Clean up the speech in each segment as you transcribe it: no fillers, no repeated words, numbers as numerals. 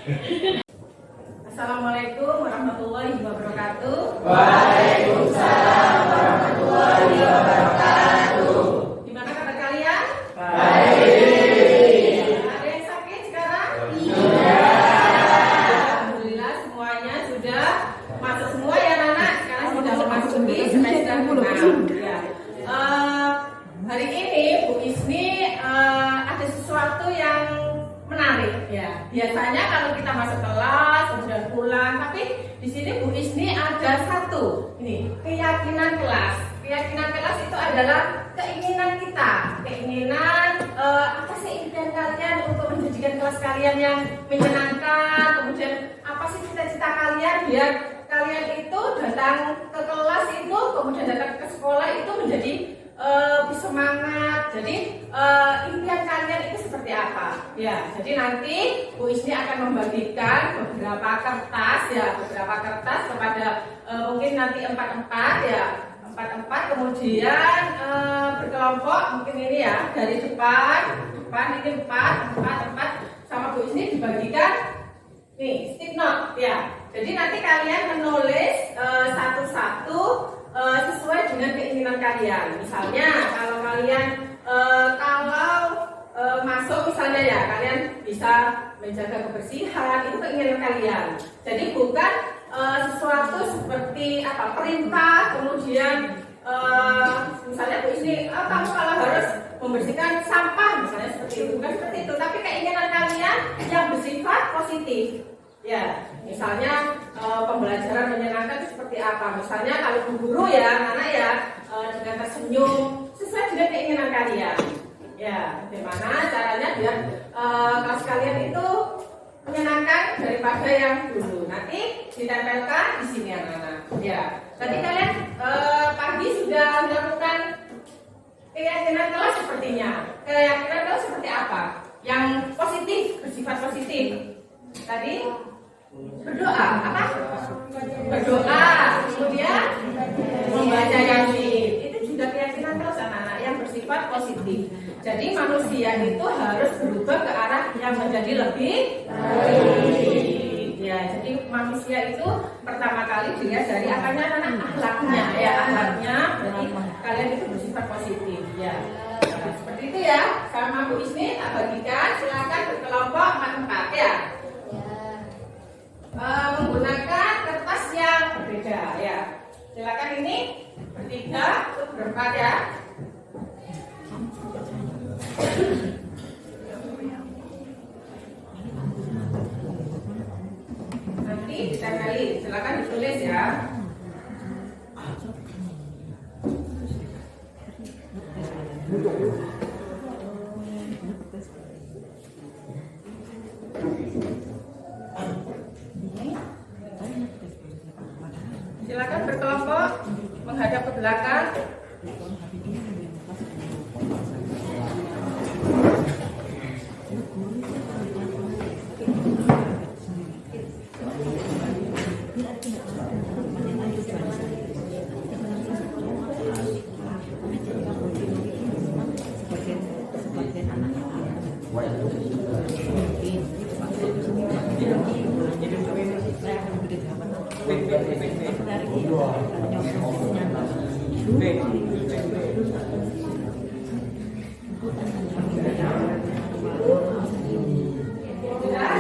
Assalamualaikum warahmatullahi wabarakatuh. Waalaikumsalam warahmatullahi wabarakatuh. Gimana kabar kalian? Baik. Ada yang sakit sekarang? Iya. Alhamdulillah semuanya sudah masuk semua ya anak. Sekarang sudah memasuki semester 6. Ya. Hari ini Bu Isni ada sesuatu yang menarik ya. Biasanya kalau kita masuk kelas kemudian pulang, tapi di sini Bu Isni ada satu ini keyakinan kelas. Keyakinan kelas itu adalah keinginan kita, keinginan apa sih impian kalian untuk menjadikan kelas kalian yang menyenangkan, kemudian apa sih cita-cita kalian biar kalian itu datang ke kelas itu, kemudian datang ke sekolah itu menjadi bersemangat. Jadi impian kalian itu seperti apa? Ya, jadi nanti Bu Isni akan membagikan beberapa kertas kepada mungkin nanti empat ya, kemudian berkelompok mungkin ini ya dari depan ini empat sama Bu Isni dibagikan nih stick note ya. Jadi nanti kalian menulis satu-satu sesuai dengan keinginan kalian. Misalnya kalau kalian masuk misalnya ya kalian bisa menjaga kebersihan, itu keinginan kalian. Jadi bukan sesuatu seperti apa perintah kemudian misalnya Bu Isni kamu kalau harus membersihkan sampah misalnya seperti itu, bukan seperti itu, tapi keinginan kalian yang bersifat positif. Ya, misalnya pembelajaran menyenangkan itu seperti apa? Misalnya kalau Bu Guru ya, anak ya dengan tersenyum sesuai dengan keinginan kalian. Ya, bagaimana caranya biar kelas kalian itu menyenangkan daripada yang dulu. Nanti ditempelkan di sini anak-anak. Ya, tadi kalian pagi sudah melakukan keyakinan kelas sepertinya. Keyakinan kelas seperti apa? Yang positif, bersifat positif. Tadi berdoa, apa? Berdoa, kemudian membaca Yasin. Itu juga keyakinan kelas anak-anak yang bersifat positif. Jadi manusia itu harus berubah ke arah yang menjadi lebih baik. Ya, jadi manusia itu pertama kali dilihat dari apanya anak akhlaknya ya, akhlaknya. Jadi kalian itu bersifat positif ya. Nah, seperti itu ya. Sama Bu Isni tak bagikan, silakan berkelompok 4 ya. Menggunakan kertas yang berbeda ya. Silakan ini bertiga untuk berempat ya. Nanti ditempeli, silakan ditulis ya. Silakan berkelompok menghadap ke belakang.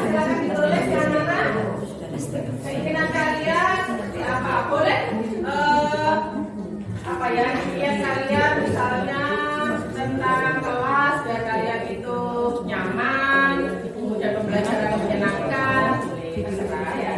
Silakan ditulis ya anak-anak. Keinginan kalian seperti apa? Boleh apa ya? Impian kalian misalnya tentang kelas biar kalian itu nyaman, kemudian pembelajaran menyenangkan. Terserah ya.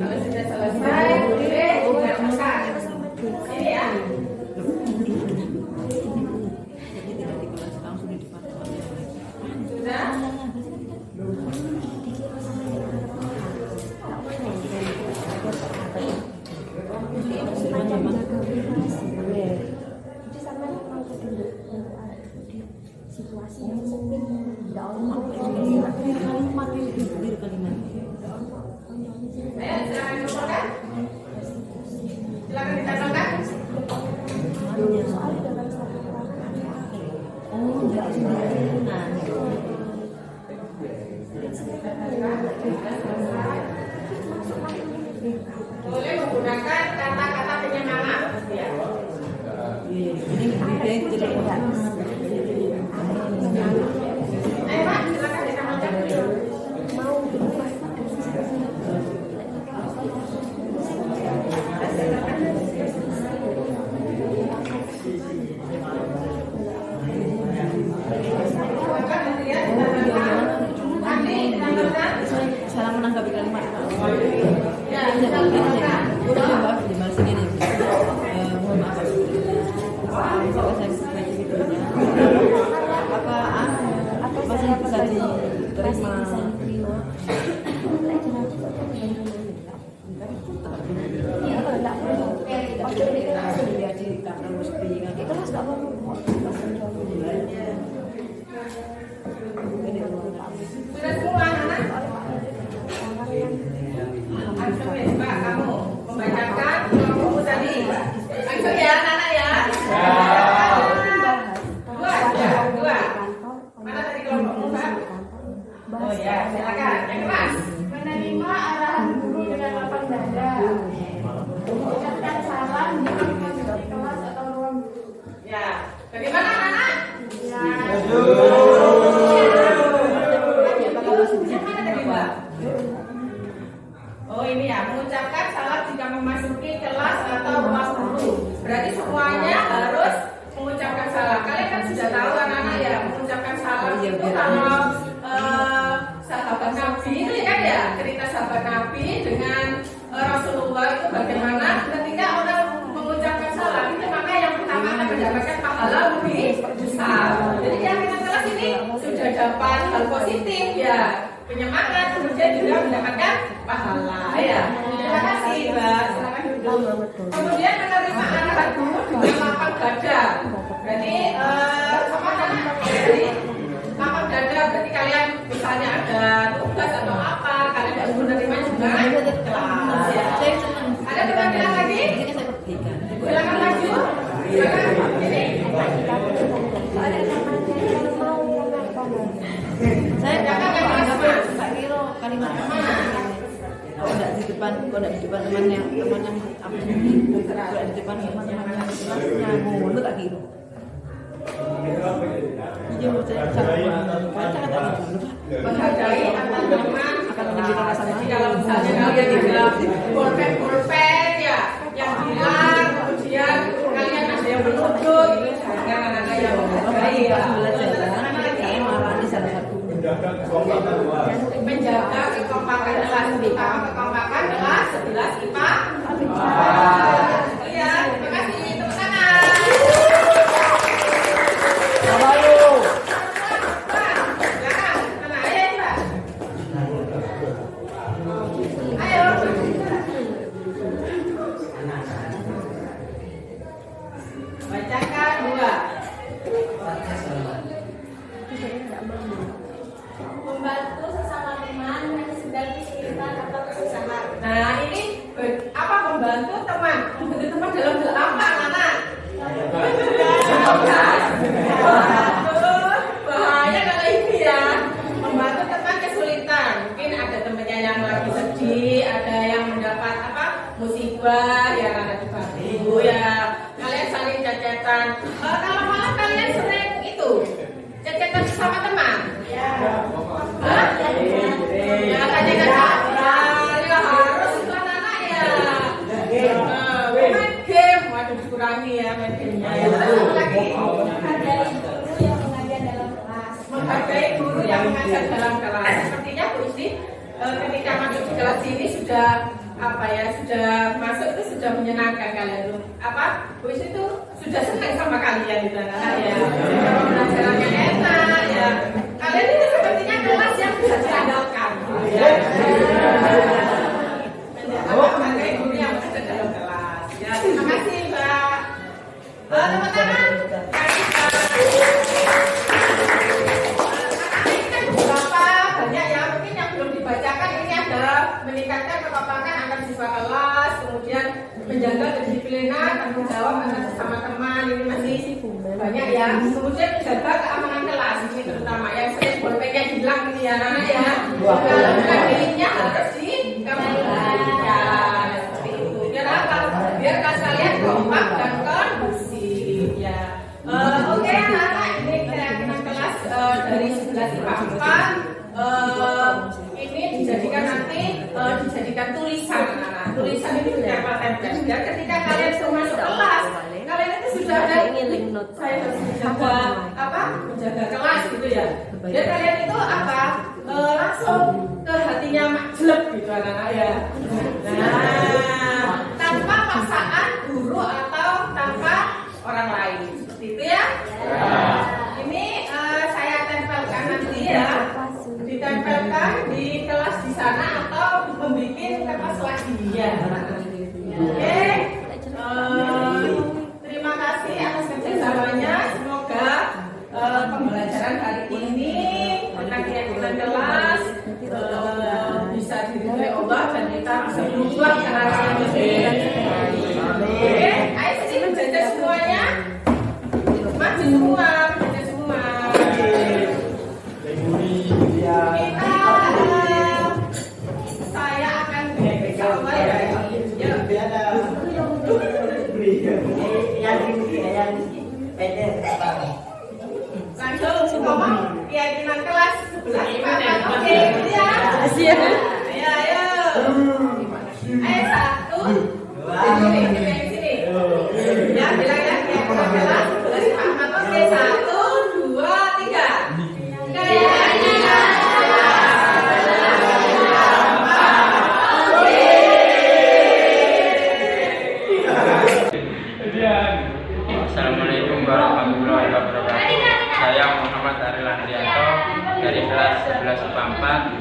Kalau sudah selesai, boleh makan. Ini ya. Sudah. situasi yang sempit, tidak orang Boleh menggunakan kata-kata penyemangat. Ya. Ayo Pak, silakan kita baca. Salah menanggapi kalimat. Ya, kita lakukan. Mohon maaf. Kalau saya baca videonya, apa masih bisa diterima? Sudah semua anak? Langsung ya Pak, kamu membacakan buku tadi. Langsung ya anak-anak ya. Dua. Mana tadi kelompokmu Pak? Oh ya, silakan. Yang keras. Menerima arahan guru dengan lapang dada. Mengucapkan salam jika memasuki kelas atau ruang guru. Ya, bagaimana anak-anak? Ya. Yang mana tadi Mbak? Oh ini ya, mengucapkan salam jika memasuki kelas atau ruang guru. Berarti semuanya harus mengucapkan salam. Kalian kan sudah tahu anak-anak ya, mengucapkan salam itu kalau sahabat Nabi itu kan ya, cerita sahabat Nabi dengan Rasulullah itu bagaimana ketika orang mengucapkan salam itu maka yang pertama akan mendapatkan pahala lebih besar. Jadi yang kita kelas ini sudah dapat hal positif ya, penyemangat, kemudian juga mendapatkan pahala ya. Terima kasih Mbak, silakan duduk. Kemudian menerima arahan guru dengan lapang dada. Berarti apa namanya? Jadi lapang dada berarti kalian misalnya ada tugas atau apa, kalian harus menerima juga kelas ya. Ada pertanyaan lagi? Silakan maju. Silakan ini. Saya jangan Pak Kiro kalimat kalau tidak di depan teman yang apa kalau di depan teman-teman yang kelasnya ngono tak kira. Iya Menghargai antar teman akan menjadi rasa. Jadi kalau misalnya kalian dibilang pulpen ya, yang bilang kemudian kalian ada yang menuduh itu jangan anak-anak yang menghargai ya. Menjaga kekompakan kelas IPA, kekompakan kelas 11 IPA. Iya, terima kasih. Tepuk tangan. Ayo. Bacakan dua. Membantu sesama teman yang sedang kesulitan atau kesusahan. Nah ini apa membantu teman? Membantu teman dalam hal apa anak? Bahaya kalau ini ya. Membantu teman kesulitan. Mungkin ada temannya yang lagi sedih, ada yang mendapat apa musibah, yang ada dibantu ya. Kalian saling cecetan. Kalau malam kalian sering itu cecetan sama teman. Ya. Hah? Ya kadang-kadang ya harus itu anak-anak ya. Main game, waduh dikurangi ya main gamenya ya. Apa lagi? Menghargai guru yang mengajar dalam kelas. Menghargai guru yang mengajar dalam kelas. Sepertinya Bu Isti ketika masuk di kelas ini sudah apa ya, sudah masuk itu sudah menyenangkan kalian tuh. Apa? Bu Isti itu sudah senang sama kalian itu anak-anak ya. Pembelajarannya enak ya. Kalian ini sepertinya kelas yang bisa diandalkan. Ya. Menghargai guru yang mengajar dalam kelas. Ya, terima kasih Mbak. Teman-teman, ini kan beberapa banyak ya, mungkin yang belum dibacakan ini adalah meningkatkan kekompakan antar siswa kelas, kemudian menjaga kedisiplinan, tanggung jawab antar sesama teman, ini masih banyak ya. Kemudian menjaga keamanan kelas, ini terutama yang sering bolpennya hilang ini ya anak ya. bukan miliknya harus dikembalikan seperti itu. Biar apa? Biar kalian kompak dan kondusif ya. Oke anak-anak, ini keyakinan kelas dari 11 IPA 4 ini dijadikan nanti dijadikan tulisan. Nah, tulisan ini sudah tempel. Dan ketika kalian semua masuk kelas, kalian itu sudah ada saya harus menjaga apa? Menjaga kelas gitu ya. Dan kalian itu apa? Langsung ke hatinya makjleb gitu anak-anak ya. Nah, tanpa paksaan guru atau tanpa orang lain. Seperti itu ya. Ini saya tempelkan nanti ya. Ditempelkan di kelas di sana atau membuat kertas lagi ya. Oke. Terima kasih atas kerjasamanya. Semoga pembelajaran hari ini tentang keyakinan kelas bisa diridhoi Allah dan kita bisa berubah ke arah yang lebih baik. Oke, ayo sini menjajah semuanya. Maju semua, menjajah semua. Kita saya akan bersama ya. Langsung ngomong keyakinan kelas 11 IPA 4. Oke, ya. Ayo. Ayo 1, 2, sini. Ya, bilang ya keyakinan kelas 11 IPA 4. Oke, 1, 2, 3. Keyakinan Assalamualaikum warahmatullahi wabarakatuh. Saya Muhammad Ariel Andrianto dari kelas 11 IPA 4.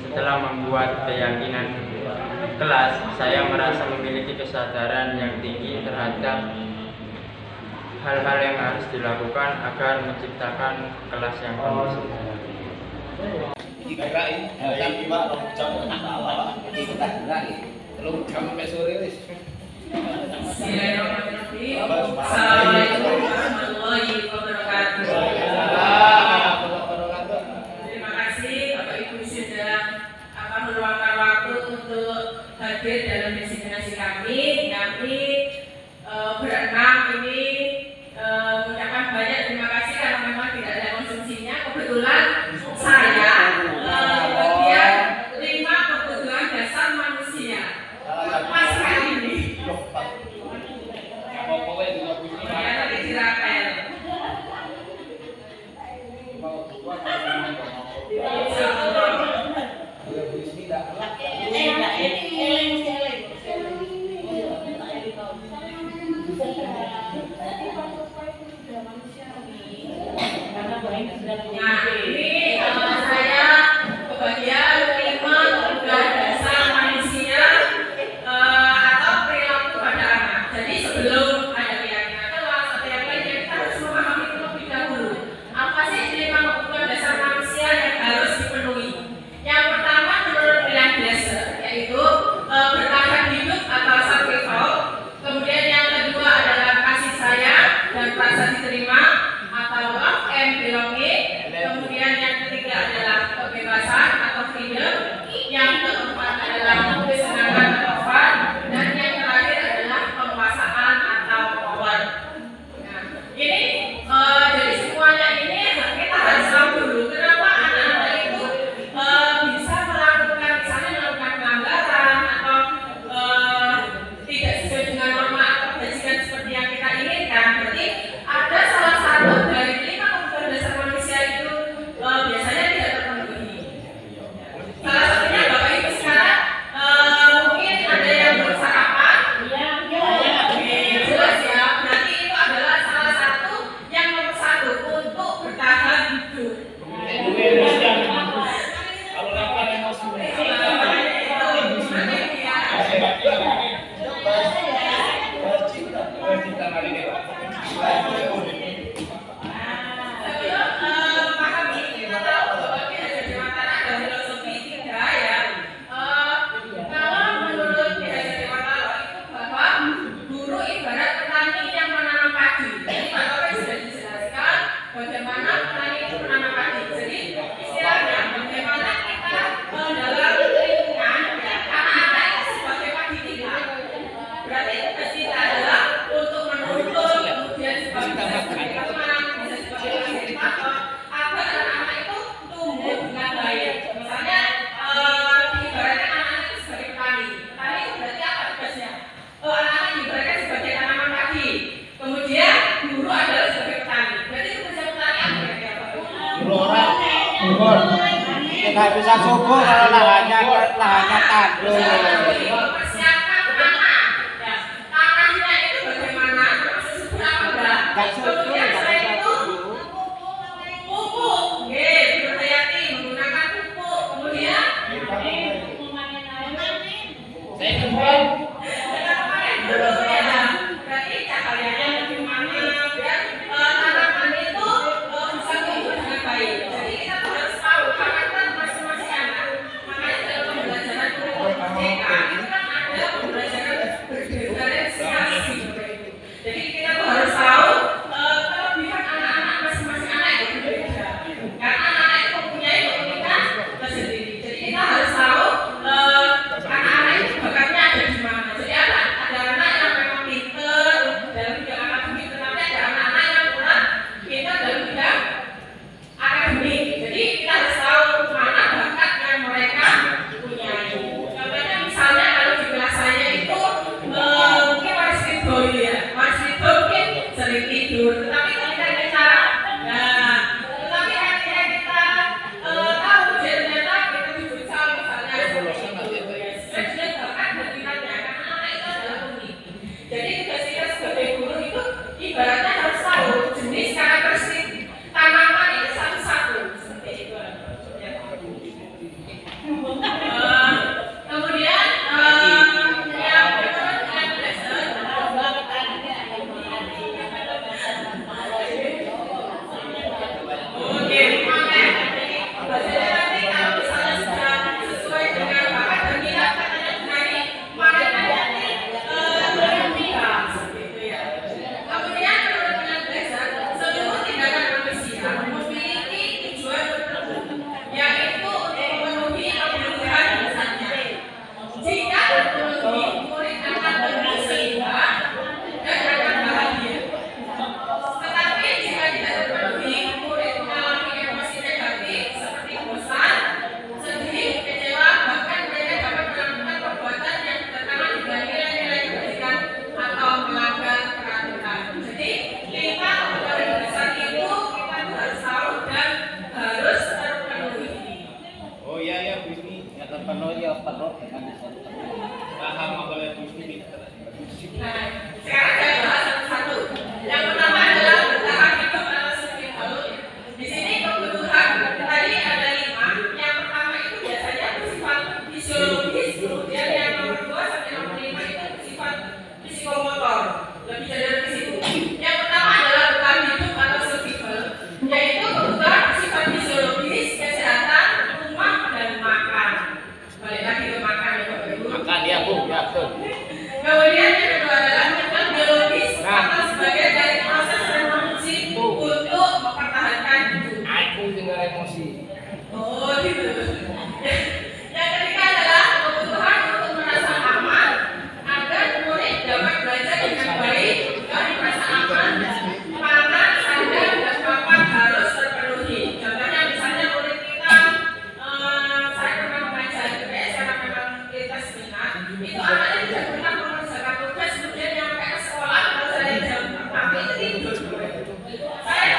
Setelah membuat keyakinan kelas, saya merasa memiliki kesadaran yang tinggi terhadap hal-hal yang harus dilakukan agar menciptakan kelas yang kondusif. Assalamualaikum warahmatullahi wabarakatuh. Terima kasih Bapak Ibu sudah meluangkan waktu untuk hadir dalam destinasi kami. Kami berenam ini mengucapkan banyak terima kasih karena memang tidak ada konsumsinya. Kebetulan saya bagian 5 kebutuhan dasar manusia. Pas kali ini. Ya, tadi dirapel. Nah, ini saya kebagian 5 kebutuhan dasar manusia atau perilaku pada anak. Jadi sebelum ada keyakinan kelas atau yang lainnya, kita harus memahami terlebih dahulu apa sih 5 kebutuhan dasar manusia yang harus dipenuhi. Yang pertama menurut Brian Glaser yaitu bertahan hidup atau survival. Kemudian yang kedua adalah kasih sayang dan rasa diterima atau love and belonging. Tidak bisa subur kalau lahannya tandus. Persiapkan tanah. Ya, tanahnya itu bagaimana? Masih subur apa enggak? Kemudian selain itu pupuk. Oke, berhati-hati menggunakan pupuk. Kemudian berarti cahayanya bagaimana biar tanaman itu bisa tumbuh dengan baik. Jadi kita tuh harus tahu karakter masing-masing anak. Makanya dalam pembelajaran TK itu kan ada pembelajaran berdiferensiasi seperti itu. Jadi kita tuh harus tahu kelebihan anak-anak masing-masing anak itu berbeda. Karena anak itu mempunyai keunikan tersendiri. Jadi kita harus tahu anak-anak itu bakatnya ada di mana. Jadi ada anak yang memang pintar dalam bidang akademik, tetapi ada anak-anak yang kurang pintar dalam bidang akademik. Jadi kita harus tahu mana bakat yang mereka punyai. Contohnya misalnya kalau di kelas saya itu mungkin wasit bola ya, wasit bola mungkin sering tidur, tetapi ketika kita tetapi ketika kita tahu dia ternyata kita di futsal misalnya sudah bakat berminatnya karena anak itu adalah unik. Jadi tugas kita sebagai guru itu ibaratnya harus tahu jenis karakteristik tanaman itu satu-satu seperti itu. Kemudian yang berikut dengan belajar. Oke, pamer. Jadi bahasanya nanti kalau misalnya sudah sesuai dengan bakat dan minat katanya dari pamer nanti berpihak seperti itu ya. Kemudian menurut dengan belajar, seluruh tindakan manusia memiliki tujuan tertentu, yaitu untuk memenuhi kebutuhan dasarnya. Jika terpenuhi, murid akan berseimbang dan akan bahagia. Tetapi jika tidak terpenuhi, murid mengalami emosi negatif seperti bosan, sedih, kecewa, bahkan mereka dapat melakukan perbuatan yang bertentangan dengan nilai-nilai kebaikan atau melanggar peraturan. Jadi 5 kebutuhan dasar itu kita harus tahu dan harus terpenuhi. Oh iya ya Bu ini ya terpenuhi ya perlu dengan paham oleh Bu ini. Nah, sekarang saya bahas satu-satu. Yang pertama adalah bertahan hidup atau survival. Di sini kebutuhan tadi ada 5. Yang pertama itu biasanya bersifat fisiologis, kemudian yang nomor 2 sampai nomor 5 itu bersifat psikomotor. Lebih dari ke situ. Yang pertama adalah bertahan hidup atau survival, yaitu kebutuhan bersifat fisiologis, kesehatan, rumah dan makan. Balik lagi ke makan ya Bapak Ibu. Makan ya Bu, ya betul. Kemudian yang kedua adalah kebutuhan biologis atau sebagai dari proses reproduksi untuk mempertahankan hidup. Aku tinggal emosi. Oh gitu. Yang ketiga adalah kebutuhan untuk merasa aman agar murid dapat belajar dengan baik dan merasa aman. Pangan, sandang, dan papan harus terpenuhi. Contohnya misalnya murid kita, saya pernah mengajar IPS karena memang lintas minat. Itu anaknya tidak pernah mengerjakan tugas, kemudian nyampe ke sekolah kalau saya jam pertama itu tidur. Saya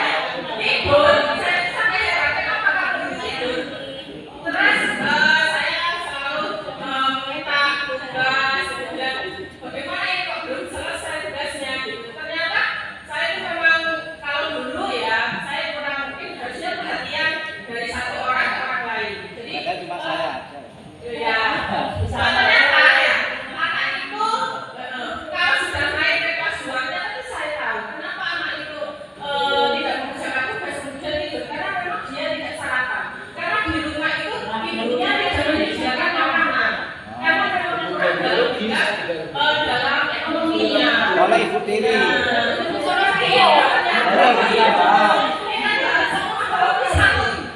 tidur, saya heran kenapa kamu tidur. Terus saya selalu minta tugas, kemudian bagaimana ini kok belum selesai tugasnya gitu. Ternyata saya itu memang kalau dulu ya saya kurang mungkin harusnya perhatian dari satu orang ke orang lain. Jadi Ada cuma saya aja. ya, ternyata ya anak itu kalau sudah naik ke kelas 2 tapi saya tahu kenapa anak itu tidak mengerjakan tugas kemudian tidur karena memang dia tidak sarapan. Karena di rumah itu ibunya tidak menyediakan makanan. Karena memang kurang dalam juga dalam ekonominya. Oleh ibu tiri.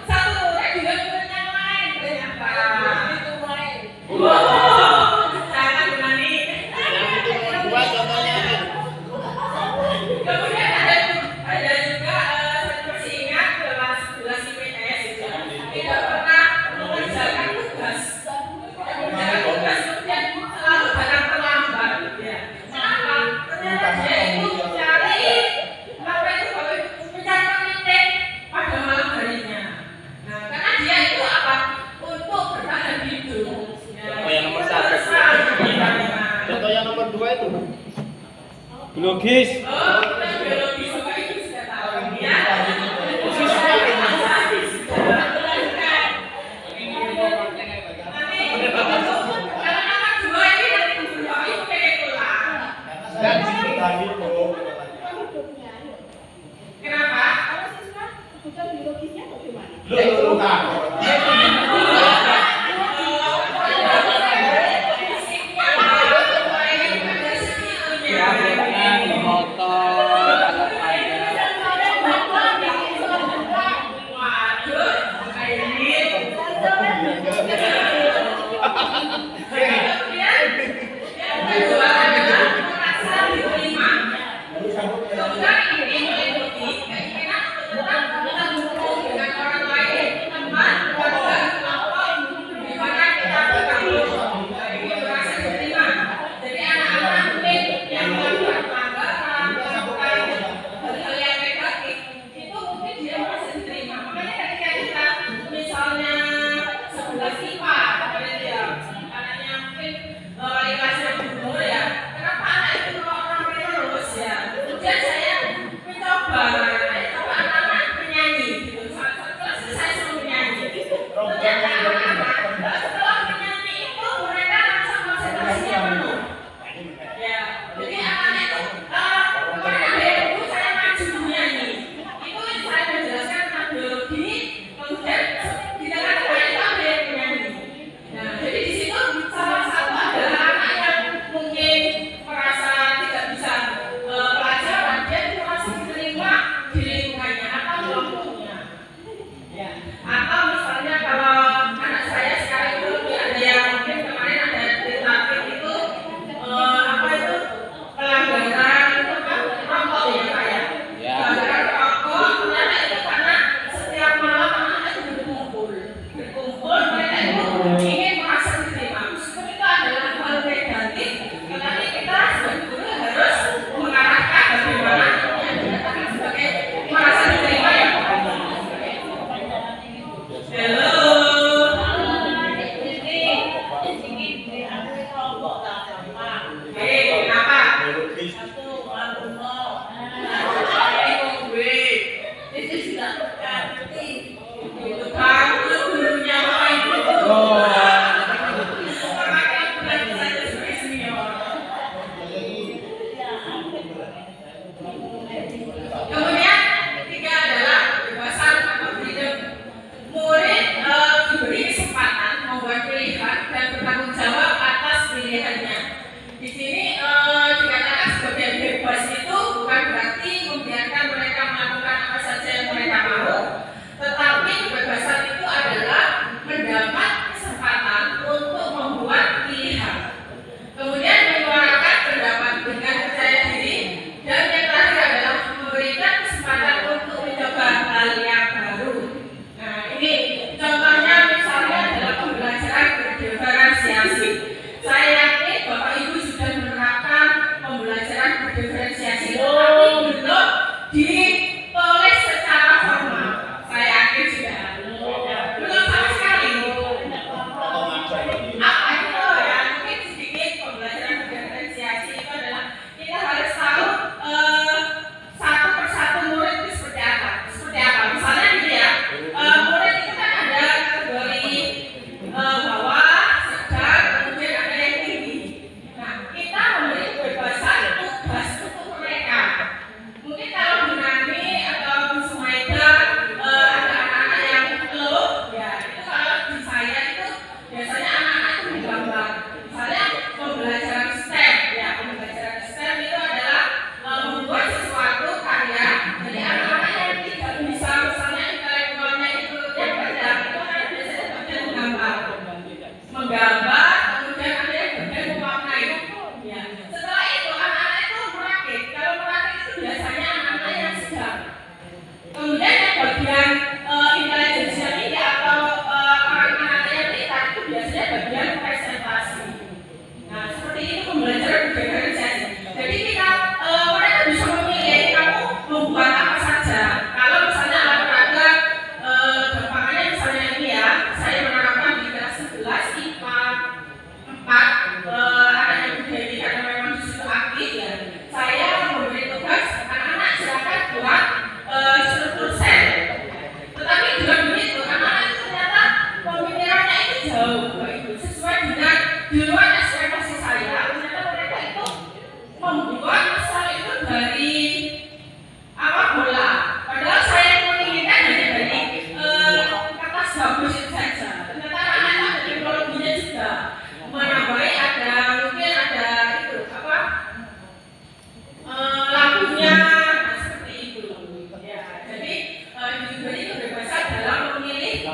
Satu murid juga murid yang lain ternyata. Jangan berani. Dua contohnya. Kemudian ada juga saya masih ingat kelas 11 IPS itu tidak pernah mengerjakan tugas. Mengerjakan tugas kemudian selalu datang terlambat. Ya. Kenapa? Ternyata dia itu mencari apa itu kalau mencari biologis. Oh, kita biologis, Bapak Ibu sudah tahu ya. Kenapa? Kalau siswa kebutuhan biologisnya bagaimana?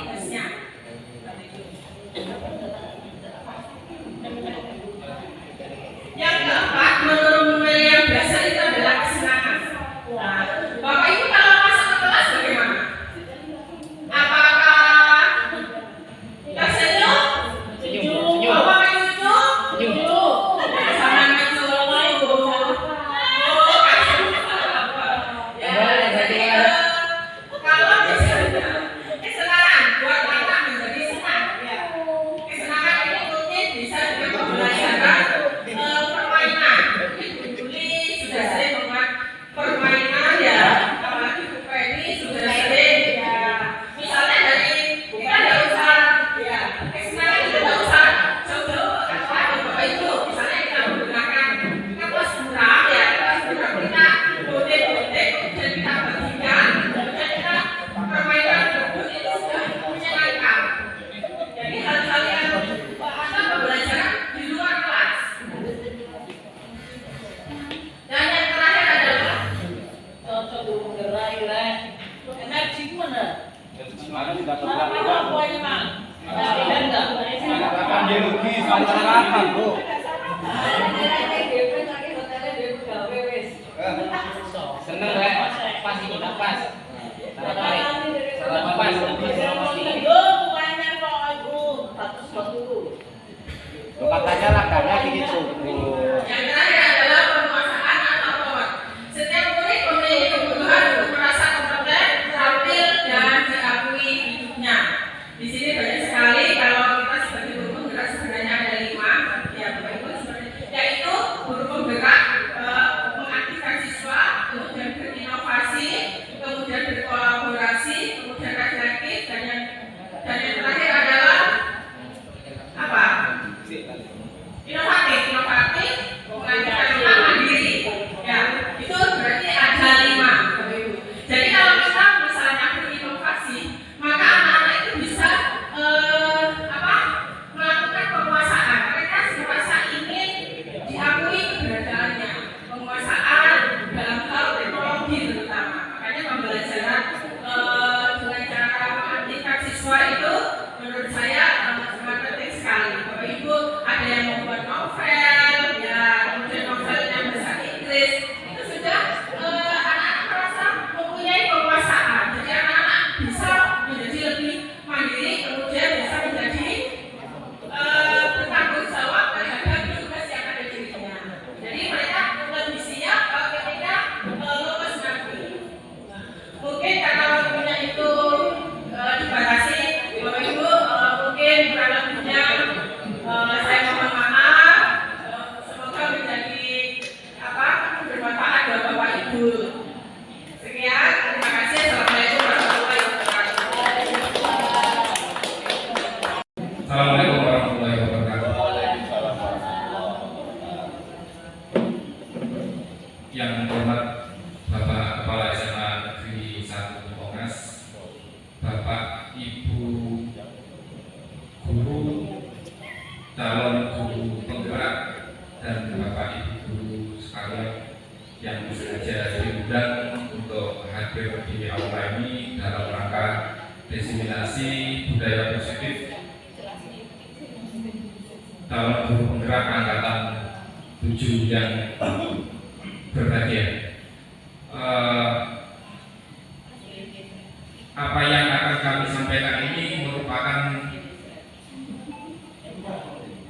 busnya. Yang keempat, menurut yang biasa itu adalah kesenangan. Nah, Bapak Ibu kalau masuk ke kelas bagaimana? Apakah tersenyum? Senyum. Bapak menunjuk? Senyum. Jangan menunjuk. Kalau misalnya kesenangan buat anak menjadi senang, ya. Kesenangan ini mungkin bisa dengan pembelajaran permainan. Ibu Juli sudah sering membuat permainan ya, apalagi Bu Penny sudah sering ya. Misalnya dari kita tidak usah ya, kesenangan itu tidak usah jauh-jauh apa Bapak Ibu. Misalnya kita menggunakan kertas buram ya, kertas buram kita botek-botek kemudian kita bagikan, kemudian kita permainan berebut itu sudah menyenangkan. Jadi hal-hal yang ada pembelajaran di luar kelas. Dan yang terakhir adalah Semangat tidak terlalu. Akan biologi sarapan, Bro. Seneng rek, pas ini pas. Sarapan pas. Lo katanya laganya gitu. yang terakhir adalah penguasaan atau power. Setiap murid memiliki kebutuhan untuk merasa kompeten, terampil, dan diakui hidupnya. Di sini banyak sekali kalau kita sebagai guru penggerak sebenarnya ada 5, ya Bapak Ibu yaitu guru penggerak mengaktifkan siswa, kemudian berinovasi, kemudian berkolaborasi, kemudian reflektif, dan yang terakhir adalah apa? Inovatif, mengajak kita mandiri. Ya, itu berarti ada 5, Bapak Ibu. Jadi kalau kita misalnya berinovasi, maka anak-anak itu bisa melakukan penguasaan. Mereka merasa ingin diakui keberadaannya, penguasaan dalam hal teknologi terutama. Makanya pembelajaran dengan cara mengaktifkan siswa itu menurut saya sangat penting sekali. Bapak Ibu ada yang membuat novel, ya kemudian novel yang bahasa Inggris itu sudah anak-anak merasa mempunyai penguasaan. Jadi anak-anak bisa menjadi lebih mandiri, kemudian bisa menjadi bertanggung jawab terhadap tugas yang ada di dirinya. Jadi mereka lebih siap ketika lulus nanti. Mungkin karena waktunya itu dibatasi, Bapak Ibu mungkin kurang lebihnya saya mohon maaf. Semoga menjadi bermanfaat buat Bapak Ibu. Sekian, terima kasih. Assalamualaikum warahmatullahi wabarakatuh. Assalamualaikum warahmatullahi wabarakatuh. Yang terhormat Bapak Kepala SMA Negeri 1 Kongres, Bapak Ibu guru, calon guru penggerak, dan Bapak Ibu guru sekalian yang sengaja diundang untuk hadir di aula ini dalam rangka diseminasi budaya positif calon guru penggerak angkatan 7 yang berbahagia. Apa yang akan kami sampaikan ini merupakan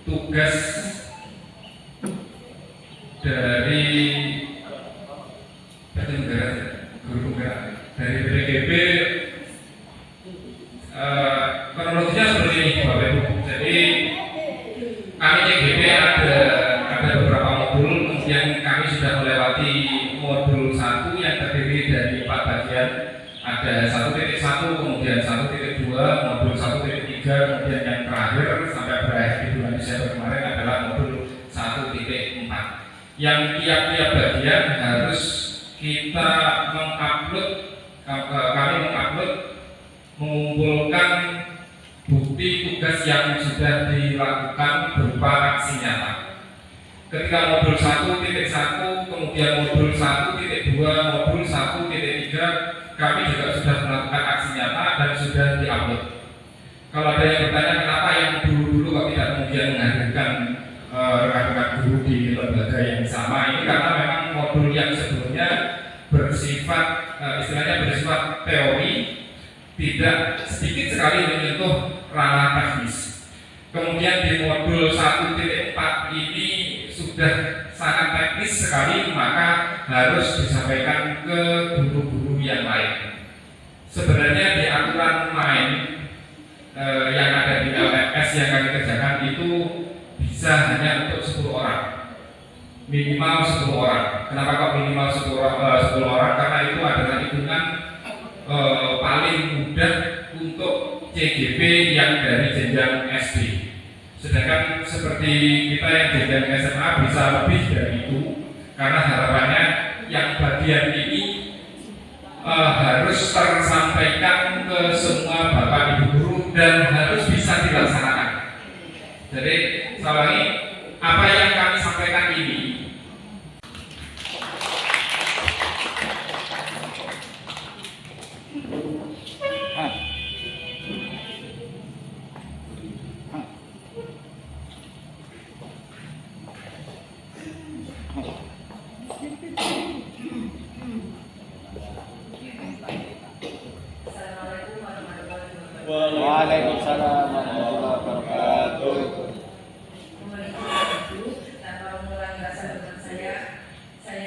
tugas dari guru penggerak dari BPGB. Kronologinya seperti ini, Bapak Ibu. Jadi kami CGB ada beberapa modul, kemudian kami sudah melewati modul 1 yang terdiri dari 4 bagian. Ada 1.1, kemudian 1.2, modul 1.3, kemudian yang terakhir sampai berakhir di bulan Desember kemarin adalah modul 1.4. Yang tiap-tiap bagian harus kita kami mengupload, mengumpulkan bukti tugas yang sudah dilakukan berupa aksi nyata. Ketika modul 1.1, kemudian modul 1.2, modul 1.3, kami juga sudah melakukan aksi nyata dan sudah diupload. Kalau ada yang bertanya kenapa yang dulu-dulu kok tidak kemudian menghadirkan rekan-rekan guru di lembaga yang sama, ini karena memang modul yang sebelumnya bersifat istilahnya bersifat teori, tidak sedikit sekali menyentuh ranah teknis. Kemudian di modul 1.4 ini sudah sangat teknis sekali, maka harus disampaikan ke guru-guru yang lain. Sebenarnya di aturan main yang ada di LMS yang kami kerjakan itu bisa hanya untuk 10 orang, minimal 10 orang. Kenapa kok minimal 10 orang? Karena itu adalah hitungan paling mudah untuk CGP yang dari jenjang SD. Sedangkan seperti kita yang jenjang SMA bisa lebih dari itu, karena harapannya yang bagian ini harus tersampaikan ke semua bapak ibu guru dan harus bisa dilaksanakan. Jadi saya ulangi, apa yang kami sampaikan ini Waalaikumsalam warahmatullahi wabarakatuh. Tanpa mengurangi rasa hormat saya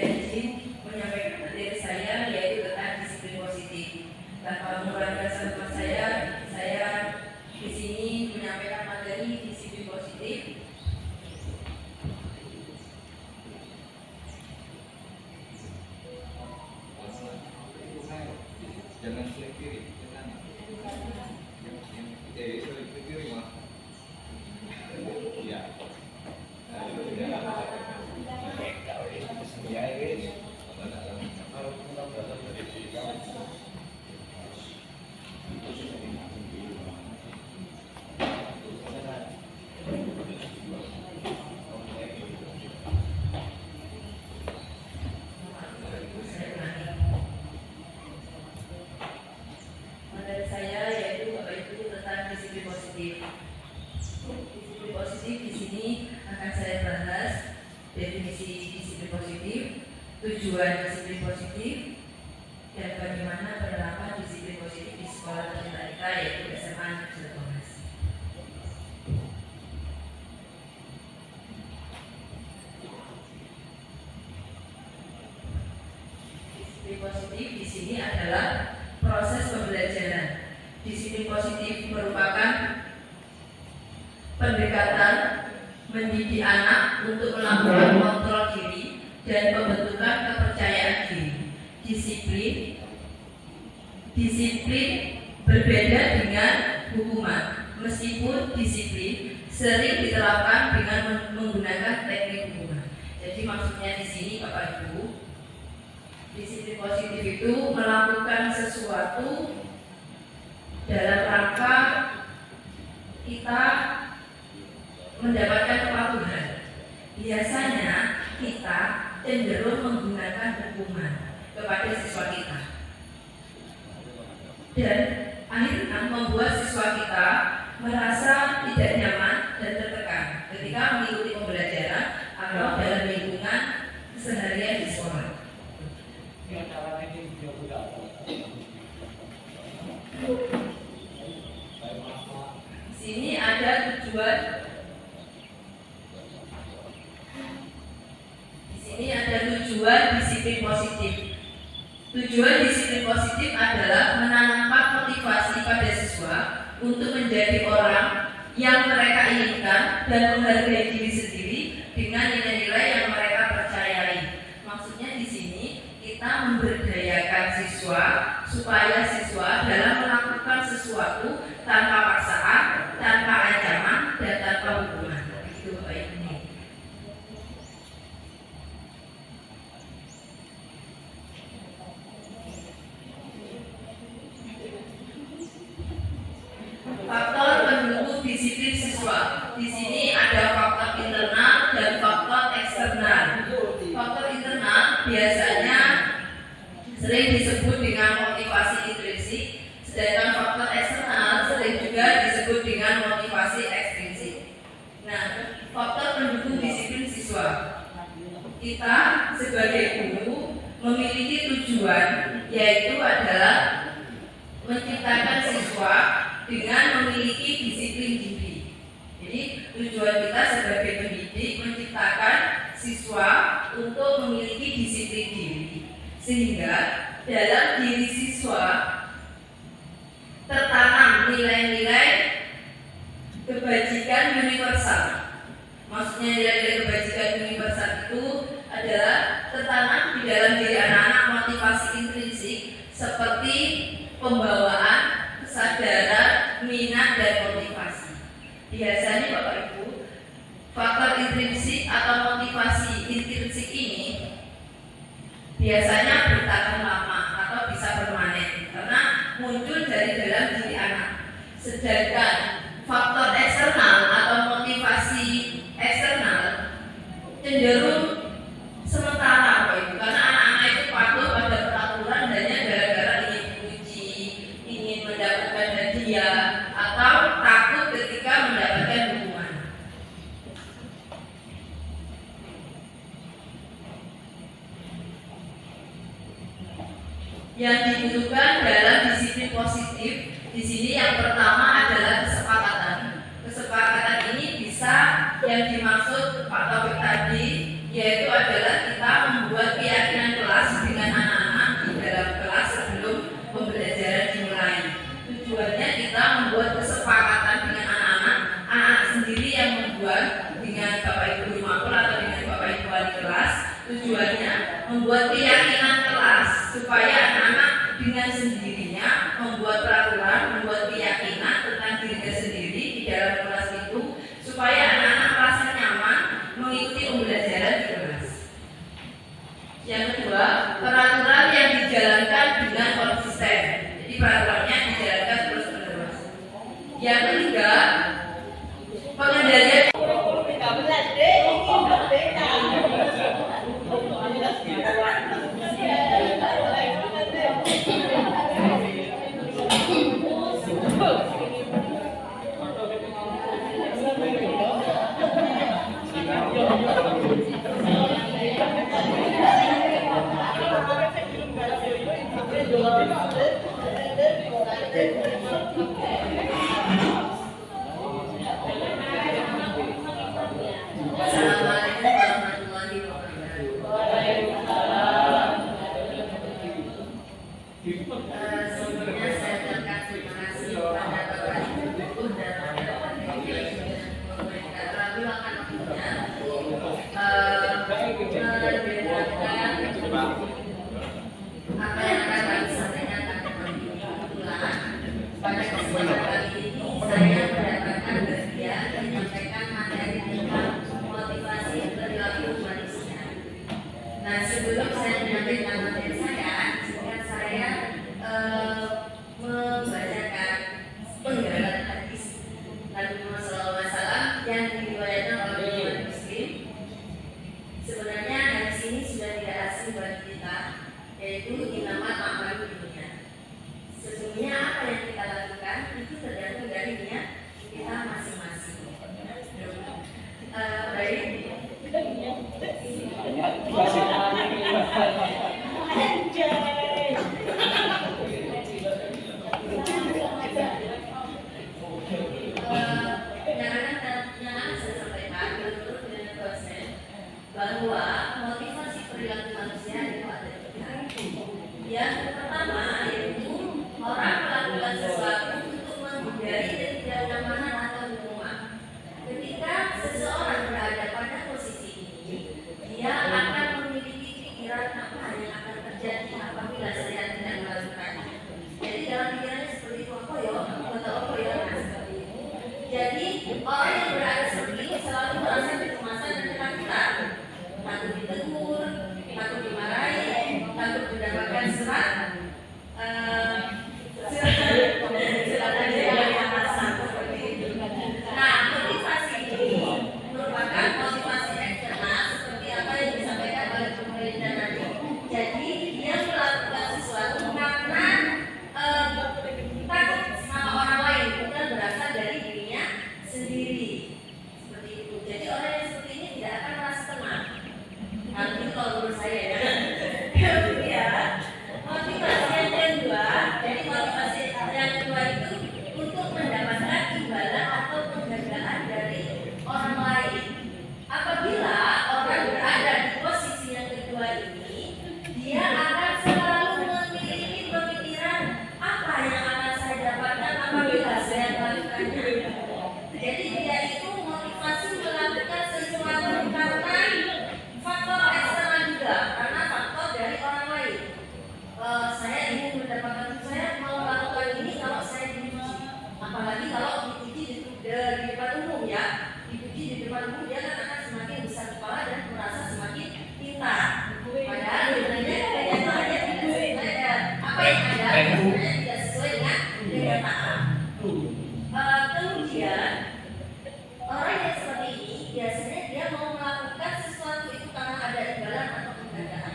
izin menyampaikan materi saya, yaitu tentang disiplin positif. Tanpa mengurangi rasa hormat saya di sini menyampaikan materi disiplin positif. Jangan klik kiri, Materi saya yaitu Bapak Ibu tentang disiplin positif. Disiplin positif di sini akan saya bahas definisi disiplin positif, tujuan disiplin positif, dan bagaimana penerapan disiplin positif di sekolah tercinta kita yaitu SMA Negeri Thomas. Disiplin positif di sini adalah proses pembelajaran. Disiplin positif merupakan pendekatan mendidik anak untuk melakukan kontrol diri dan pembentukan kepercayaan diri. Disiplin berbeda dengan hukuman, meskipun disiplin sering diterapkan dengan menggunakan teknik hukuman. Jadi maksudnya di sini Bapak Ibu, disiplin positif itu melakukan sesuatu dalam rangka kita mendapatkan kepatuhan. Biasanya kita cenderung menggunakan hukuman kepada siswa kita, dan akhirnya membuat siswa kita merasa tidak nyaman dan tertekan ketika mengikuti pembelajaran atau dalam lingkungan keseharian di sekolah. Sini ada tujuan. Di sini ada tujuan disiplin positif. Tujuan disiplin positif adalah menanamkan motivasi pada siswa untuk menjadi orang yang mereka inginkan dan menghargai diri sendiri dengan nilai-nilai yang mereka percayai. Maksudnya di sini kita memberdayakan siswa supaya siswa dalam melakukan sesuatu tanpa paksaan, tanpa ancaman, dan tanpa hukuman. Itu baik ini. Faktor pendukung disiplin siswa. Di sini ada faktor internal dan faktor eksternal. Faktor internal biasanya sering disebut dengan motivasi intrinsik, sedangkan faktor eksternal sering juga disebut tujuan, yaitu adalah menciptakan siswa dengan memiliki disiplin diri. Jadi tujuan kita sebagai pendidik menciptakan siswa untuk memiliki disiplin diri, sehingga dalam diri siswa tertanam nilai-nilai kebajikan universal. Maksudnya nilai-nilai kebajikan universal itu adalah tertanam di dalam diri anak-anak motivasi intrinsik seperti pembawaan, kesadaran, minat, dan motivasi. Biasanya Bapak Ibu, faktor intrinsik atau motivasi intrinsik ini biasanya bertahan lama atau bisa permanen karena muncul dari dalam diri anak. Sedangkan faktor eksternal atau motivasi eksternal cenderung sementara, Bapak Ibu, karena anak-anak itu patuh pada peraturan hanya gara-gara ingin dipuji, ingin mendapatkan hadiah, atau takut ketika mendapatkan hukuman. Yang dibutuhkan dalam disiplin positif di sini yang pertama adalah kesepakatan. Kesepakatan ini bisa yang dimaksud Pak Taufik tadi, yaitu adalah kita membuat keyakinan kelas dengan anak-anak di dalam kelas sebelum pembelajaran dimulai. Tujuannya kita membuat kesepakatan dengan anak-anak, anak sendiri yang membuat dengan Bapak Ibu guru makul atau dengan Bapak Ibu wali kelas. Tujuannya membuat keyakinan kelas supaya anak-anak dengan sendirinya membuat peraturan, membuat keyakinan tentang dirinya sendiri di dalam kelas itu, supaya anak-anak merasa nyaman mengikuti pembelajaran di kelas. Yang kedua, peraturan yang dijalankan dengan konsisten. Jadi peraturannya dijalankan terus-menerus. Yang ketiga, pengendalian. depanmu, dia akan semakin besar kepala dan merasa semakin pintar. Padahal sebenarnya kenyataannya tidak sesuai dengan apa yang ada, sebenarnya tidak sesuai dengan kenyataan. Kemudian orang yang seperti ini biasanya dia mau melakukan sesuatu itu karena ada imbalan atau penghargaan.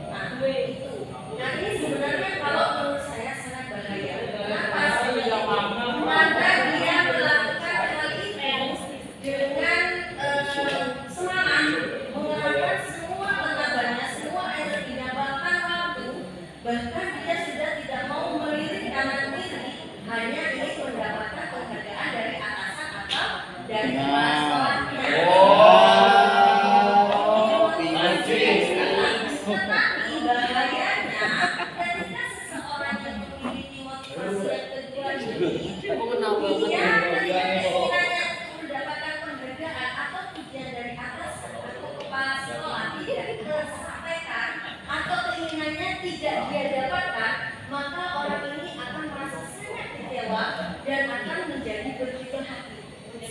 Nah, itu. Nah, ini sebenarnya kalau menurut saya sangat bahaya. Kenapa? Karena dia melakukan hal itu dengan semangat, mengerahkan semua tenaganya, semua energinya, bahkan waktu, bahkan dia sudah tidak mau melirik kanan kiri, hanya ingin mendapatkan penghargaan dari atasan atau dari kepala sekolahnya. Tetapi bahayanya ketika seseorang yang memiliki motivasi yang kedua ini, dia ketika keinginannya untuk mendapatkan penghargaan atau pujian dari atasan atau kepala sekolah tidak tersampaikan atau keinginannya tidak dia dapatkan, maka orang ini akan merasa sangat kecewa dan akan menjadi berkecil hati.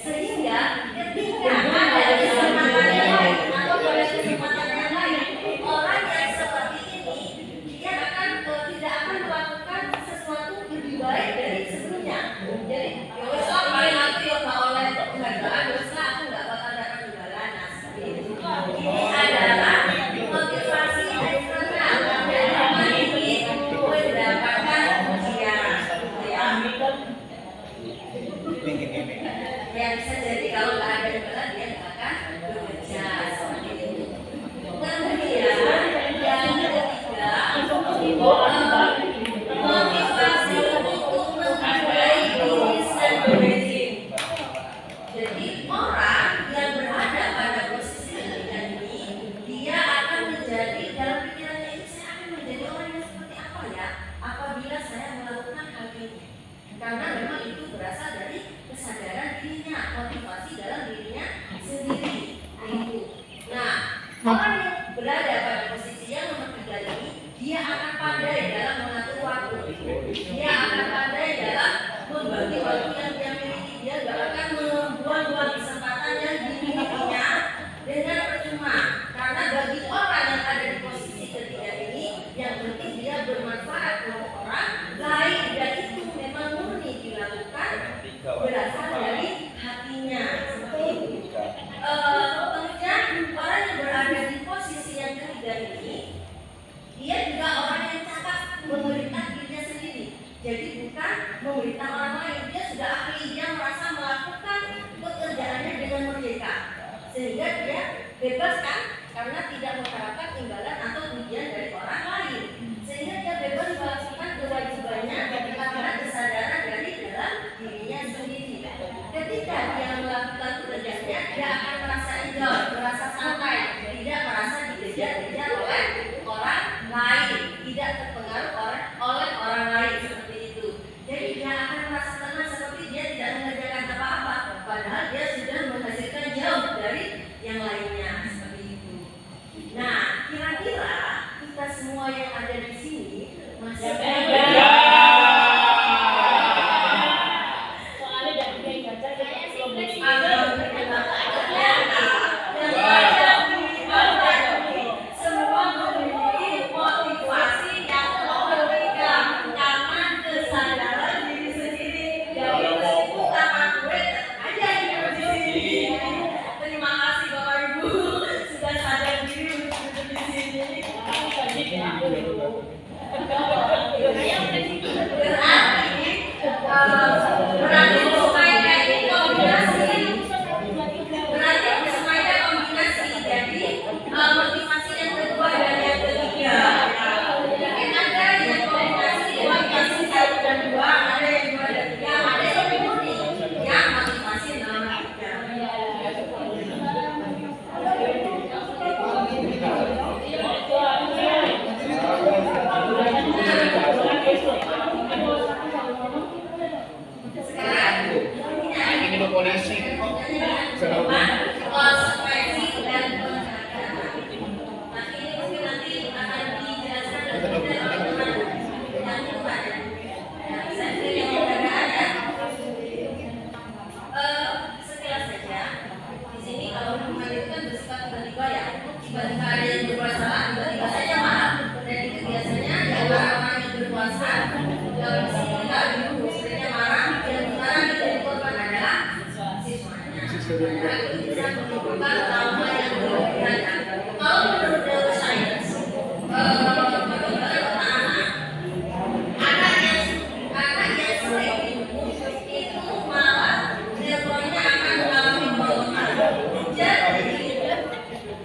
Sehingga ketika ada kesempatan yang lain atau pada kesempatan yang lain, orang yang seperti ini dia akan tidak akan melakukan sesuatu lebih baik dari sebelumnya. Jadi, ya wes lah, paling aku ya nggak oleh penghargaan, wes lah aku nggak bakal dapat imbalan. Nah, seperti itu. Ini adalah motivasi eksternal dari orang ini mendapatkan pujian. Ya bisa jadi kalau nggak ada imbalan dia nggak akan bekerja seperti itu. Kemudian yang ketiga, motivasi untuk menghargai diri sendiri. Jadi orang yang berada pada posisi ketiga ini, dia akan menjadi dalam pikirannya itu saya akan menjadi orang yang seperti apa ya apabila saya melakukan hal ini. Karena memang itu berasal dari kesadaran dirinya, motivasi dalam dirinya sendiri. Itu. Nah, orang yang berada pada posisi yang nomor 3 ini, dia akan pandai dalam mengatur waktu. Dia akan pandai dalam membagi waktu yang dia miliki. Dia gak akan membuang-buang kesempatan yang dimilikinya dengan percuma. Karena bagi orang yang ada di posisi ketiga ini, yang penting dia bermanfaat untuk orang lain, dan itu memang murni dilakukan berasal dari hatinya. Seperti itu. Kemudian orang yang berada di posisi yang ketiga ini, dia juga orang yang cakap memerintah dirinya sendiri. Jadi bukan memerintah orang lain. Dia sudah ahli, dia merasa melakukan pekerjaannya dengan merdeka, sehingga dia bebas kan, karena tidak mengharapkan imbalan atau pujian dari orang lain, sehingga dia bebas melakukan kewajibannya karena kesadaran dari dalam dirinya sendiri. Ketika dia melakukan pekerjaannya, dia akan merasa enjoy, merasa santai, tidak merasa dikejar-kejar oleh orang lain, tidak terpengaruh oleh orang lain seperti itu. Jadi dia akan merasa tenang seperti dia tidak mengerjakan apa-apa, padahal dia sudah menghasilkan jauh dari yang lainnya seperti itu. Nah, kira-kira kita semua yang ada di sini masih semua memiliki motivasi yang nomor 3 karena kesadaran diri sendiri. Jadi meskipun kata gue aja yang di sini. Terima kasih Bapak Ibu sudah sadar diri untuk duduk di sini. Berarti supaya ini kombinasi. Berarti supaya kombinasi. Jadi motivasi yang kedua dan yang ketiga. Mungkin ada yang kombinasi motivasi 1 dan 2, ada yang 2 dan 3, ada yang murni yang motivasi nomor 3. Sekarang Ini polisi. konsekuensi dan penghargaan. Nah, ini mungkin nanti akan dijelaskan lebih detail oleh teman-teman yang depan. Ya, saya beri penghargaan ya. Sekilas saja, bisa menimbulkan trauma yang berlebihan. Kalau menurut neuroscience, anak yang sering itu malah neuronnya akan mengalami kelemahan. Jadi,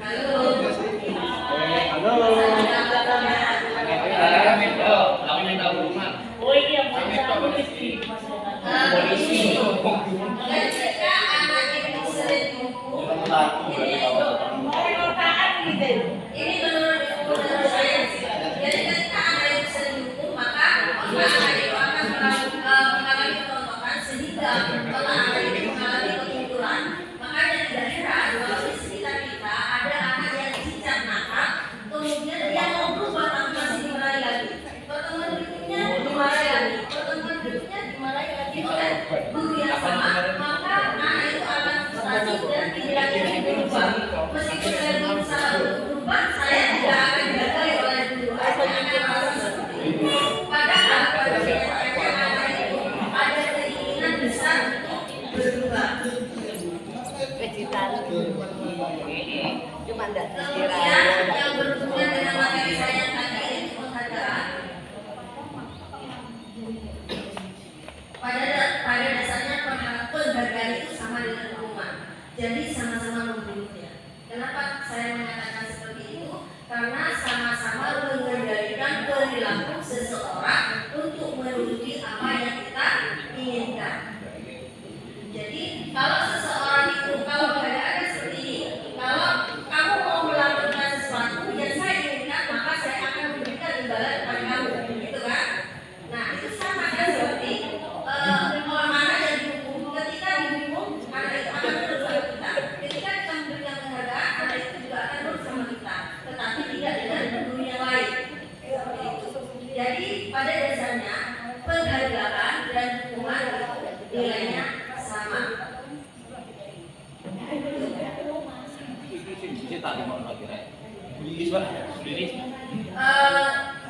halo. Ketika anak itu sering dihukum, ini menurut neuroscience. Jadi ketika anak itu sering dihukum, maka anak itu akan mengalami kerontokan sehingga kalau anak itu mengalami kemunduran, makanya tidak heran kalau di sekitar kita ada anak yang cicat nakal, kemudian dia mau berubah tapi masih dimarahi lagi. Pertemuan berikutnya dimarahi lagi, pertemuan berikutnya dimarahi lagi oleh guru yang sama, maka anak itu akan frustasi dan tidak ingin berubah. Meskipun saya berusaha untuk berubah, saya tidak akan dihargai oleh guru. Saya akan merasa seperti itu. Padahal pada kenyataannya anak itu ada keinginan besar untuk berubah. Kemudian yang berhubungan dengan materi saya tadi yaitu penghargaan. Pada dasarnya penghargaan itu sama dengan hukuman. Jadi sama-sama membunuhnya. Kenapa saya mengatakan seperti itu? Karena sama-sama mengendalikan perilaku seseorang untuk menuruti apa yang kita inginkan. Jadi kalau seseorang itu, kalau penghargaan seperti ini, kalau kamu mau melakukan sesuatu yang saya inginkan, maka saya akan memberikan imbalan kepada kamu, gitu kan? Nah itu sama kan seperti orang anak yang dihukum. Ketika dihukum, anak itu akan menurut sama kita. Ketika kita memberikan penghargaan, anak itu juga akan menurut sama kita, tetapi tidak dengan guru yang lain. Seperti itu. Jadi pada dasarnya penghargaan dan hukuman itu nilainya sama.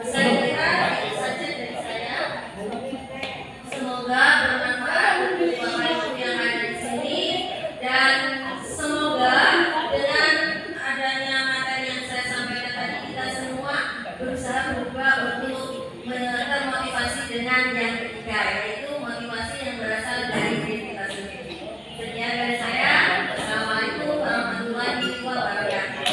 Saya kira itu saja dari saya. Semoga bermanfaat untuk Bapak Ibu yang ada di sini, dan semoga dengan adanya materi yang saya sampaikan tadi kita semua berusaha berubah untuk termotivasi dengan yang ketiga, yaitu motivasi yang berasal dari diri kita sendiri. Sekian dari saya. Assalamualaikum warahmatullahi wabarakatuh.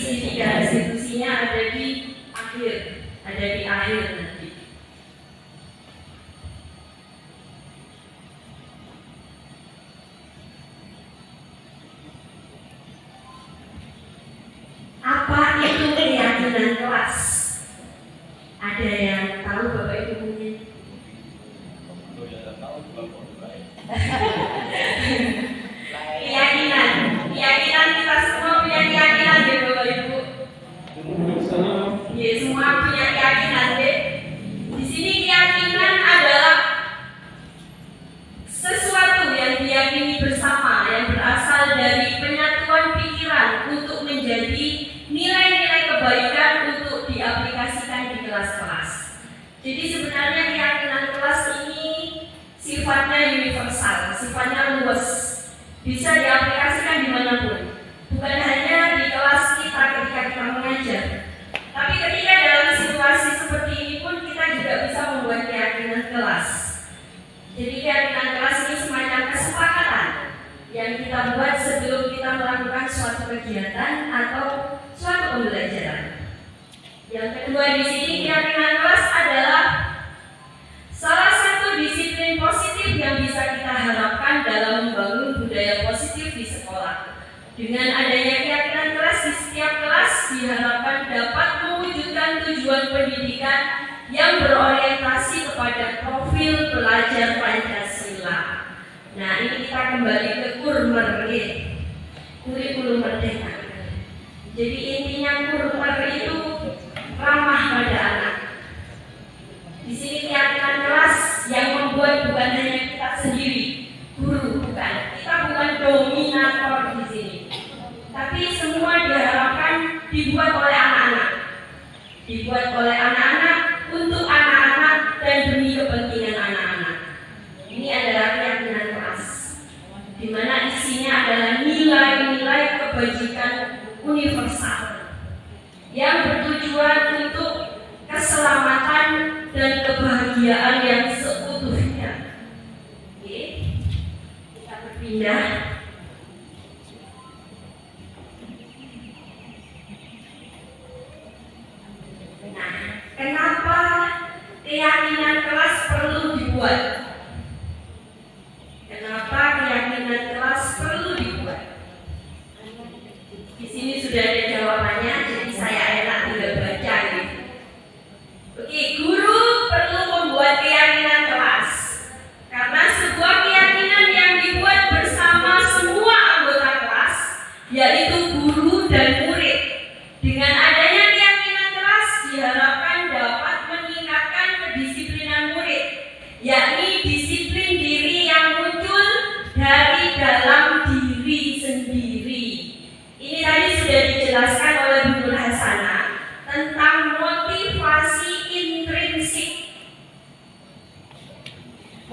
Sini dan institusinya ada di akhir nanti. Apa itu keyakinan kelas? Ada yang tahu Bapak Ibu mungkin? Keyakinan kita semua punya keyakinan deh Bapak Ibu. Ya semua punya keyakinan deh. Di sini keyakinan adalah sesuatu yang diyakini bersama, yang berasal dari penyatuan pikiran untuk menjadi nilai-nilai kebaikan untuk diaplikasikan di kelas-kelas. Jadi sebenarnya keyakinan kelas ini sifatnya universal, sifatnya luas, bisa diaplikasikan dimanapun. Bukan hanya di kelas kita ketika kita mengajar, tapi ketika dalam situasi seperti ini pun kita juga bisa membuat keyakinan kelas. Jadi keyakinan kelas ini semacam kesepakatan yang kita buat sebelum kita melakukan suatu kegiatan atau suatu pembelajaran. Yang kedua di sini keyakinan kelas adalah salah satu disiplin positif yang bisa kita harapkan dalam membangun budaya positif di sekolah. Dengan adanya keyakinan kelas di setiap kelas diharapkan dapat mewujudkan tujuan pendidikan yang berorientasi kepada profil pelajar Pancasila. Nah ini kita kembali ke kurikulum merdeka. Jadi intinya kurikulum itu ramah pada anak. Di sini keyakinan kelas yang membuat bukan hanya kita sendiri, guru bukan, kita bukan dominator di sini, tapi semua diharapkan dibuat oleh anak-anak, untuk anak-anak dan demi kepentingan anak-anak.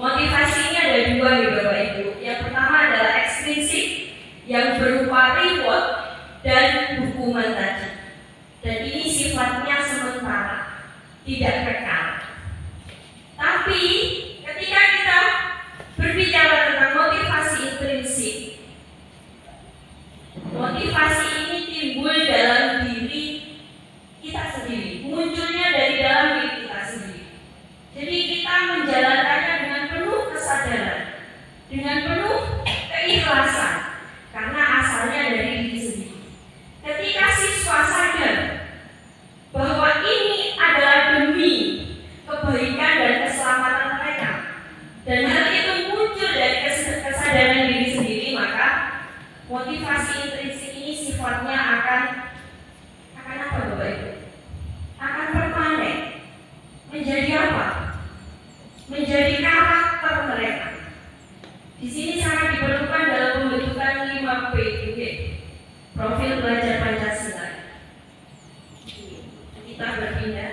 Motivasi ini ada dua nih Bapak Ibu. Yang pertama adalah ekstrinsik yang berupa reward dan hukuman tadi. Dan ini sifatnya sementara, tidak kekal. Tapi ketika kita berbicara tentang motivasi intrinsik, motivasi ini timbul dalam diri kita sendiri, munculnya dari dalam diri kita sendiri. Jadi kita menjalankannya dengan penuh kesadaran, dengan penuh keikhlasan, karena asalnya dari diri sendiri. Ketika siswa sadar bahwa ini adalah demi kebaikan dan keselamatan mereka, dan hal itu muncul dari kesadaran diri sendiri, maka motivasi intrinsik ini sifatnya akan apa Bapak Ibu? Akan permanen. Menjadi apa? Menjadi karakter mereka. Di sini sangat diperlukan dalam pembentukan 5P, profil belajar Pancasila. Kita berpindah.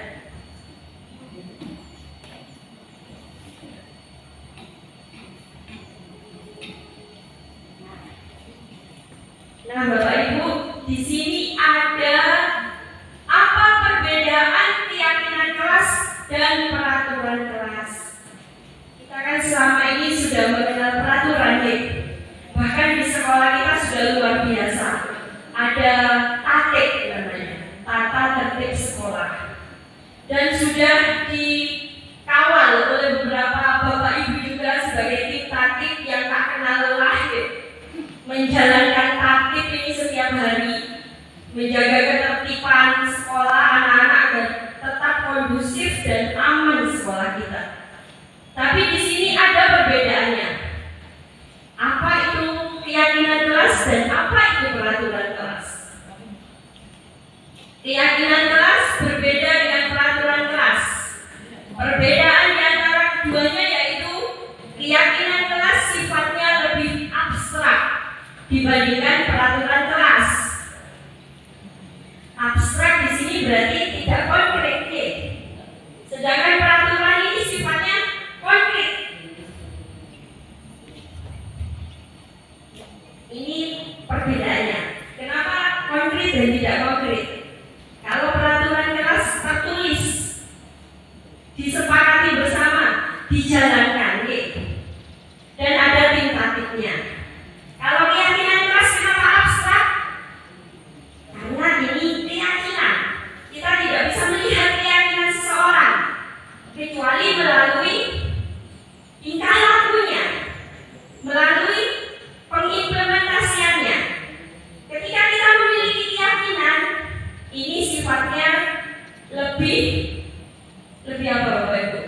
Nah, Bapak Ibu, di sini ada apa perbedaan keyakinan kelas dan peraturan kelas. Kita kan selama ini sudah mengenal peraturan, bahkan di sekolah kita sudah luar biasa. Ada tatip namanya, tata tertib sekolah, dan sudah dikawal oleh beberapa Bapak Ibu juga sebagai tim tatip yang tak kenal lelah, menjalankan tatip ini setiap hari, menjaga ketertiban sekolah anak-anak agar tetap kondusif dan aman sekolah kita. Tapi di sini ada perbedaannya. Apa itu keyakinan kelas dan apa itu peraturan kelas? Keyakinan kelas berbeda dengan peraturan kelas. Perbedaan di antara keduanya yaitu keyakinan kelas sifatnya lebih abstrak dibandingkan peraturan kelas. Abstrak di sini berarti tidak konkret, sedangkan peraturan ini sifatnya konkret. Ini perbedaannya. Kenapa konkret dan tidak konkret? Kalau peraturan kelas tertulis, disepakati bersama, dijalankan, dan ada tim tatipnya. Kalau keyakinan kelas kenapa abstrak? Karena ini keyakinan. Kita tidak bisa melihat keyakinan seseorang kecuali melalui tingkah lakunya, melalui pengimplementasiannya. Ketika kita memiliki keyakinan, ini sifatnya lebih apa Bapak Ibu?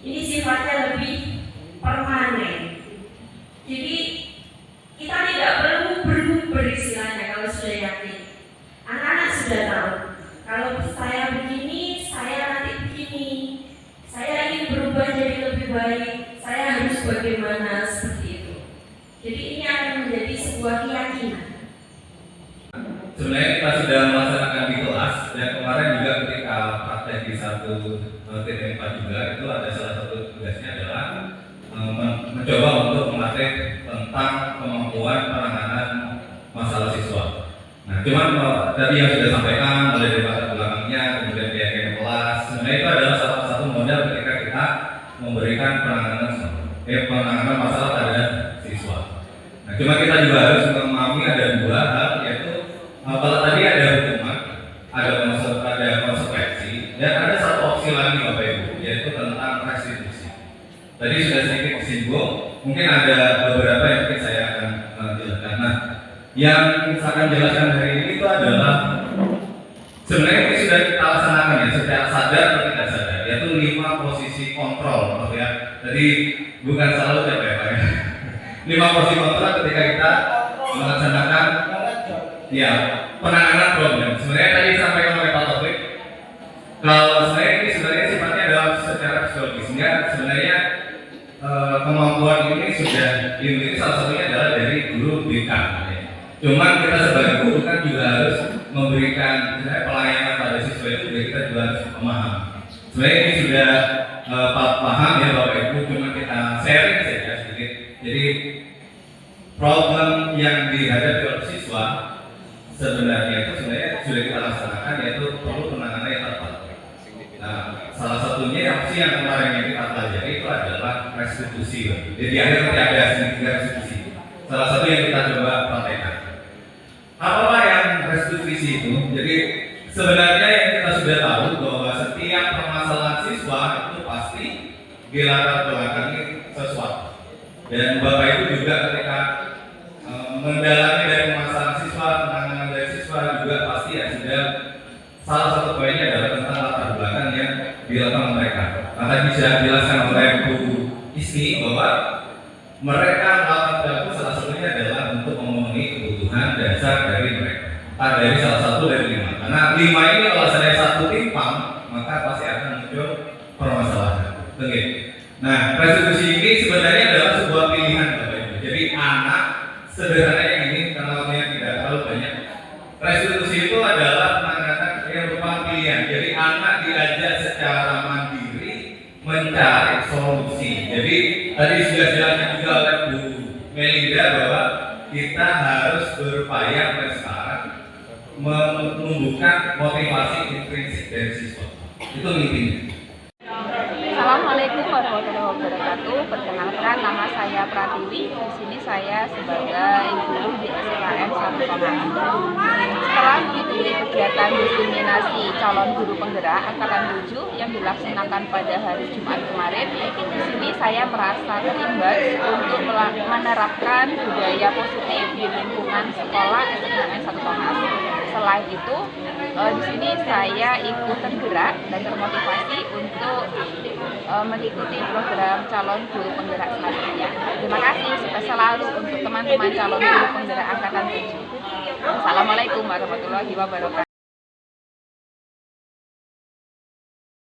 Ini sifatnya lebih permanen. Jadi kita tidak perlu berubah istilahnya kalau sudah yakin. Anak-anak sudah tahu. Kalau saya begini, saya nanti begini. Saya ingin berubah jadi lebih baik. Saya harus bagaimana seperti itu. Jadi ini akan menjadi sebuah keyakinan. Sebenarnya kita sudah melaksanakan di kelas, dan kemarin juga ketika praktek di satu TTMK juga itu ada salah satu tugasnya adalah mencoba untuk melatih tentang kemampuan penanganan masalah siswa. Nah, cuman tadi yang sudah sampaikan mulai dari latar belakangnya, kemudian keyakinan kelas, sebenarnya itu adalah salah satu modal ketika kita memberikan penanganan masalah pada siswa. Nah, cuma kita juga harus memahami ada dua hal, yaitu kalau tadi ada hukuman, ada konsekuensi, dan ada satu opsi lagi Bapak Ibu, yaitu tentang restitusi. Tadi sudah sedikit disinggung, mungkin ada beberapa yang mungkin saya akan jelaskan. Nah, yang saya akan jelaskan hari ini itu adalah sebenarnya ini sudah kita laksanakan ya, secara sadar atau tidak sadar, yaitu 5 posisi kontrol, maksud ya. Jadi bukan selalu siapa ya Pak ya. 5 posisi kontrol ketika kita melaksanakan ya penanganan problem. Sebenarnya tadi disampaikan oleh Pak Taufik, kalau sebenarnya ini sebenarnya sifatnya adalah secara psikologisnya sebenarnya kemampuan ini sudah dimiliki, salah satunya adalah dari guru BK. Cuman kita sebagai guru kan juga harus memberikan pelayanan pada siswa itu, juga kita juga harus memahami. Sebenarnya ini sudah paham ya Bapak Ibu, cuma kita sharing saja sedikit. Jadi problem yang dihadapi oleh siswa sebenarnya itu sudah kita laksanakan, yaitu perlu penanganan yang tepat. Nah, salah satunya yang kemarin yang kita pelajari itu adalah restitusi. Jadi akhirnya ada sedikit restitusi. Salah satu yang kita coba praktekkan. Apa yang restitusi itu? Jadi sebenarnya yang kita sudah tahu bahwa setiap permasalahan siswa itu pasti dilatar belakangi sesuatu. Dan Bapak Ibu juga ketika mendalami dari permasalahan siswa, penanganan dari siswa juga pasti ya sudah salah satu poinnya adalah tentang latar belakang yang dilakukan mereka. Maka bisa dijelaskan oleh Bu Isni bahwa mereka melakukan itu salah satunya adalah untuk memenuhi kebutuhan dasar dari mereka. Dari salah satu dari 5. Karena 5 ini kalau saya satu timpang, maka pasti akan muncul permasalahan. Oke. Nah, restitusi ini sebenarnya adalah sebuah pilihan Bapak Ibu. Jadi anak sederhananya ini karena waktunya tidak terlalu banyak. Restitusi itu adalah penanganan yang merupakan pilihan. Jadi anak diajak secara mandiri mencari solusi. Jadi tadi sudah dijelaskan juga oleh Bu Melinda bahwa kita harus berupaya sekarang menumbuhkan motivasi intrinsik dari siswa. Itu intinya. Assalamualaikum warahmatullahi wabarakatuh. Perkenalkan, nama saya Pratiwi. Di sini saya sebagai guru di SKN 1 Pemalang. Setelah mengikuti kegiatan diseminasi calon guru penggerak angkatan 7 yang dilaksanakan pada hari Jumat kemarin, di sini saya merasa terimbas untuk menerapkan budaya positif di lingkungan sekolah SKN 1 Pemalang. Selain itu, di sini saya ikut tergerak dan termotivasi untuk mengikuti program calon guru penggerak selanjutnya. Terima kasih, sukses selalu untuk teman-teman calon guru penggerak angkatan 7. Assalamualaikum warahmatullahi wabarakatuh.